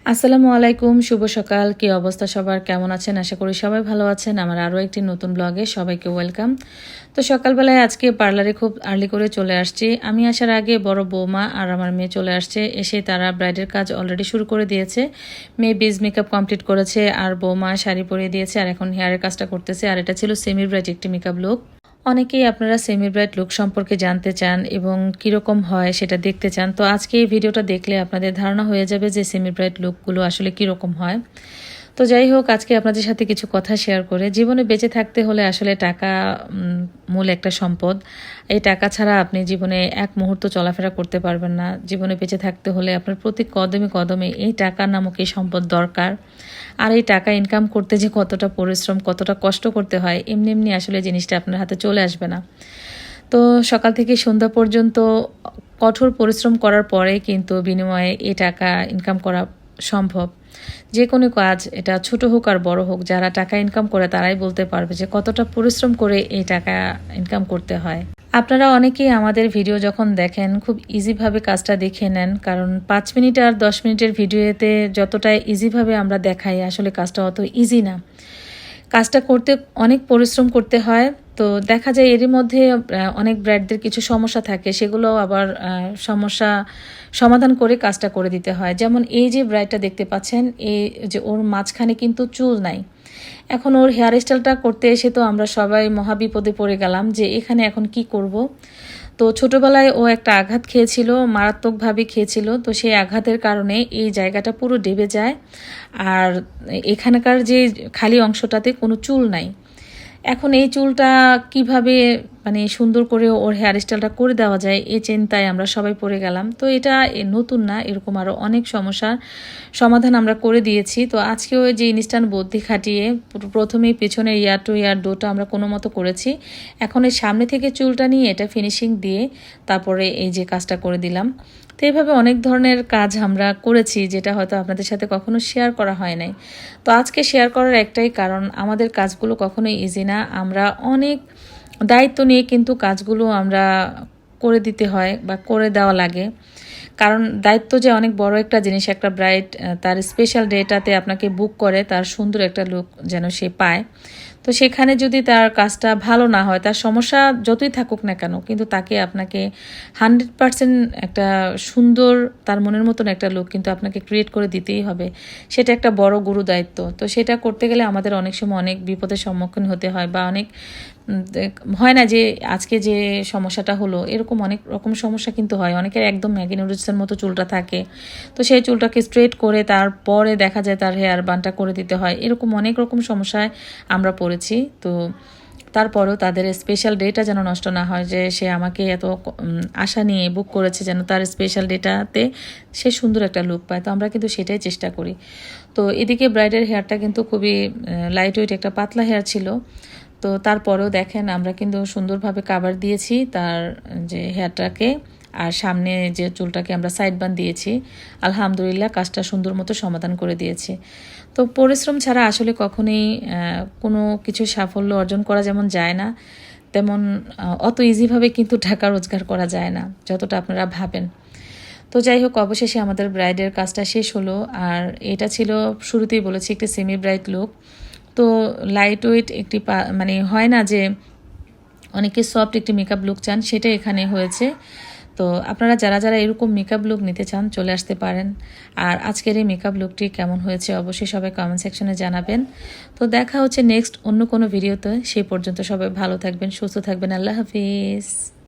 আসসালামু আলাইকুম, শুভ সকাল। কি অবস্থা সবার, কেমন আছেন? আশা করি সবাই ভালো আছেন। আমার আরও একটি নতুন ব্লগে সবাইকে ওয়েলকাম। তো সকালবেলায় আজকে পার্লারে খুব আর্লি করে চলে আসছি। আমি আসার আগে বড় বৌমা আর আমার মেয়ে চলে আসছে। এসে তারা ব্রাইডের কাজ অলরেডি শুরু করে দিয়েছে। মেয়ে বেজ মেকআপ কমপ্লিট করেছে আর বৌমা শাড়ি পরিয়ে দিয়েছে আর এখন হেয়ারের কাজটা করতেছে। আর এটা ছিল সেমি ব্রাইড একটি মেকআপ লুক। অনেকেই আপনারা সেমি ব্রাইড লুক সম্পর্কে জানতে চান এবং কীরকম হয় সেটা দেখতে চান। তো আজকে এই ভিডিওটা দেখলে আপনাদের ধারণা হয়ে যাবে যে সেমি ব্রাইড লুকগুলো আসলে কীরকম হয়। তো যাই হোক, আজকে আপনাদের সাথে কিছু কথা শেয়ার করে, জীবনে বেঁচে থাকতে হলে আসলে টাকা মূল একটা সম্পদ। এই টাকা ছাড়া আপনি জীবনে এক মুহূর্ত চলাফেরা করতে পারবেন না। জীবনে বেঁচে থাকতে হলে আপনার প্রতি কদমে কদমে এই টাকা নামক এই সম্পদ দরকার। আর এই টাকা ইনকাম করতে যে কতটা পরিশ্রম, কতটা কষ্ট করতে হয়, এমনি এমনি আসলে জিনিসটা আপনার হাতে চলে আসবে না। তো সকাল থেকে সন্ধ্যা পর্যন্ত কঠোর পরিশ্রম করার পরে কিন্তু বিনিময়ে এই টাকা ইনকাম করা সম্ভব। যে কোনো কাজ, এটা ছোট হোক আর বড় হোক, যারা টাকা ইনকাম করে তারাই বলতে পারবে যে কতটা পরিশ্রম করে এই টাকা ইনকাম করতে হয়। আপনারা অনেকেই আমাদের ভিডিও যখন দেখেন খুব ইজিভাবে কাজটা দেখে নেন, কারণ 5 মিনিট আর 10 মিনিটের ভিডিওতে যতটা ইজিভাবে আমরা দেখাই আসলে কাজটা অত ইজি না। কাজটা করতে অনেক পরিশ্রম করতে হয়। তো দেখা যায় এরই মধ্যে অনেক ব্রাইডদের কিছু সমস্যা থাকে, সেগুলো আবার সমস্যা সমাধান করে কাজটা করে দিতে হয়। যেমন এই যে ব্রাইডটা দেখতে পাচ্ছেন, এই যে ওর মাঝখানে কিন্তু চুল নাই। এখন ওর হেয়ার স্টাইলটা করতে এসে তো আমরা সবাই মহা বিপদে পড়ে গেলাম যে এখানে এখন কি করব। তো ছোটবেলায় ও একটা আঘাত খেয়েছিল, মারাত্মকভাবে খেয়েছিল। তো সেই আঘাতের কারণে এই জায়গাটা পুরো ডেবে যায় আর এখানকার যে খালি অংশটাতে কোনো চুল নাই। এখন এই চুলটা কিভাবে মানে সুন্দর করে ওর হেয়ার স্টাইলটা করে দেওয়া যায়, এই চিন্তায় আমরা সবাই পড়ে গেলাম। তো এটা নতুন না, এরকম আরও অনেক সমস্যার সমাধান আমরা করে দিয়েছি। তো আজকেও যে ইনস্ট্যান্ট বুদ্ধি খাটিয়ে প্রথমেই পেছনের ইয়ার টু ইয়ার ডোটা আমরা কোনো মতো করেছি। এখন এই সামনে থেকে চুলটা নিয়ে এটা ফিনিশিং দিয়ে তারপরে এই যে কাজটা করে দিলাম। তো এইভাবে অনেক ধরনের কাজ আমরা করেছি, যেটা হয়তো আপনাদের সাথে কখনো শেয়ার করা হয় নাই। তো আজকে শেয়ার করার একটাই কারণ, আমাদের কাজগুলো কখনোই ইজি না। আমরা অনেক দায়িত্ব নিয়ে কিন্তু কাজগুলো আমরা করে দিতে হয় বা করে দেওয়া লাগে। কারণ দায়িত্ব যে অনেক বড় একটা জিনিস। একটা ব্রাইড তার স্পেশাল ডেটাতে আপনাকে বুক করে তার সুন্দর একটা লুক যেন সে পায়। তো সেখানে যদি তার কাজটা ভালো না হয়, তার সমস্যা যতই থাকুক না কেন, কিন্তু তাকে আপনাকে 100% একটা সুন্দর তার মনের মতন একটা লুক কিন্তু আপনাকে ক্রিয়েট করে দিতেই হবে। সেটা একটা বড় গুরু দায়িত্ব। তো সেটা করতে গেলে আমাদের অনেক সময় অনেক বিপদের সম্মুখীন হতে হয়, বা অনেক হয় না যে আজকে যে সমস্যাটা হলো, এরকম অনেক রকম সমস্যা কিন্তু হয়। অনেকের একদম ম্যাগি নুডলসের মতো চুলটা থাকে, তো সেই চুলটাকে স্ট্রেট করে তারপরে দেখা যায় তার হেয়ার বানটা করে দিতে হয়। এরকম অনেক রকম সমস্যায় আমরা পড়েছি। তো তারপরেও তাদের স্পেশাল ডেটা যেন নষ্ট না হয়, যে সে আমাকে এত আশা নিয়ে বুক করেছে, যেন তার স্পেশাল ডেটাতে সে সুন্দর একটা লুক পায়। তো আমরা কিন্তু সেটাই চেষ্টা করি। তো এদিকে ব্রাইডের হেয়ারটা কিন্তু খুবই লাইট ওয়েট, একটা পাতলা হেয়ার ছিল। তো তারপরেও দেখেন আমরা কিন্তু সুন্দরভাবে কাভার দিয়েছি তার যে হেয়ারটাকে, আর সামনে যে চুলটাকে আমরা সাইড বান দিয়েছি। আলহামদুলিল্লাহ কাজটা সুন্দর মতো সমাধান করে দিয়েছে। তো পরিশ্রম ছাড়া আসলে কখনোই কোনো কিছু সাফল্য অর্জন করা যেমন যায় না, তেমন অত ইজিভাবে কিন্তু টাকা রোজগার করা যায় না যতটা আপনারা ভাবেন। তো যাই হোক, অবশেষে আমাদের ব্রাইডের কাজটা শেষ হলো। আর এটা ছিল, শুরুতেই বলেছি, একটি সেমি ব্রাইড লুক। তো লাইট ওয়েট একটি মানে হয় না যে অনেকে সফট একটি মেকআপ লুক চান, সেটা এখানে হয়েছে। তো আপনারা যারা যারা এরকম মেকআপ লুক নিতে চান চলে আসতে পারেন। আর আজকের এই মেকআপ লুকটি কেমন হয়েছে অবশ্যই সবাই কমেন্ট সেকশনে জানাবেন। তো দেখা হচ্ছে নেক্সট অন্য কোনো ভিডিওতে। সেই পর্যন্ত সবাই ভালো থাকবেন, সুস্থ থাকবেন। আল্লাহ হাফিজ।